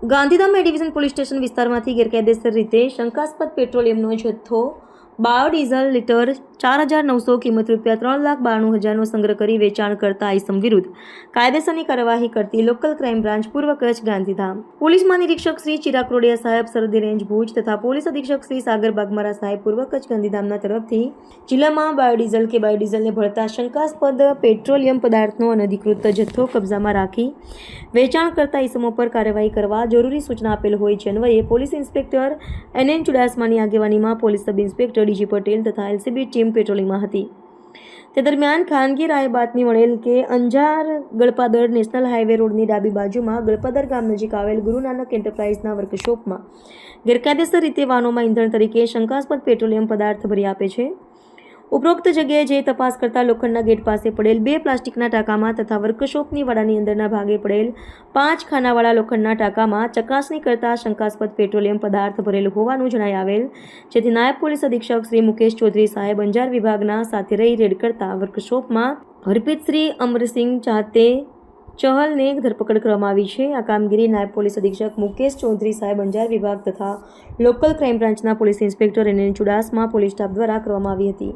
ગાંધીધામ એ division police station વિસ્તારમાંથી ગેરકાયદેસર રીતે શંકાસ્પદ પેટ્રોલિયમનો જથ્થો બાયોડીઝલ લીટર 4,900 કિંમત ₹3,92,000નો સંગ્રહ કરી વેચાણ કરતા ઇસમ વિરુદ્ધ કાયદેસરની કાર્યવાહી કરતી લોકલ ક્રાઇમ બ્રાન્ચ પૂર્વ કચ્છ ગાંધીધામ પોલીસ મહાનિરીક્ષક શ્રી ચિરાગ રોડિયા સાહેબ સરહદી રેન્જ ભુજ તથા પોલીસ અધિક્ષક શ્રી સાગર બાગમારા સાહેબ પૂર્વ કચ્છ ગાંધીધામના તરફથી જિલ્લામાં બાયોડીઝલ કે બાયોડીઝલને ભળતા શંકાસ્પદ પેટ્રોલિયમ પદાર્થનો અનધિકૃત જથ્થો કબજામાં રાખી વેચાણ કરતા ઇસમો પર કાર્યવાહી કરવા જરૂરી સૂચના આપેલ હોય છે અન્વયે પોલીસ ઇન્સ્પેક્ટર NN ચુડાસમાની આગેવાનીમાં police sub inspector DG Patel તથા LCB ટીમ પેટ્રોલિંગમાં હતી। તે દરમિયાન ખાનગી રાહે બાતમી મળેલ કે અંજાર ગળપાદર નેશનલ હાઈવે રોડની ડાબી બાજુમાં ગળપાદર ગામ નજીક આવેલ ગુરુ નાનક એન્ટરપ્રાઇઝના વર્કશોપમાં ગેરકાયદેસર રીતે વાહનોમાં ઈંધણ તરીકે શંકાસ્પદ પેટ્રોલિયમ પદાર્થ ભરી આપે છે। ઉપરોક્ત જગ્યાએ જે તપાસ કરતા લોખંડના ગેટ પાસે પડેલ 2 પ્લાસ્ટિકના ટાંકામાં તથા વર્કશોપની વાડાની અંદરના ભાગે પડેલ 5 ખાનાવાળા લોખંડના ટાંકામાં ચકાસણી કરતા શંકાસ્પદ પેટ્રોલિયમ પદાર્થ ભરેલ હોવાનું જણાઈ આવેલ, જેથી નાયબ પોલીસ અધિક્ષક શ્રી મુકેશ ચૌધરી સાહેબ અંજાર વિભાગના સાથે રહી રેડ કરતા વર્કશોપમાં હરપ્રીત શ્રી અમરસિંહ ચાહતે ચહલને ધરપકડ કરવામાં આવી છે। આ કામગીરી નાયબ પોલીસ અધિક્ષક મુકેશ ચૌધરી સાહેબ અંજાર વિભાગ તથા લોકલ ક્રાઇમ બ્રાન્ચના police inspector NN Chudasama police staff દ્વારા કરવામાં આવી હતી।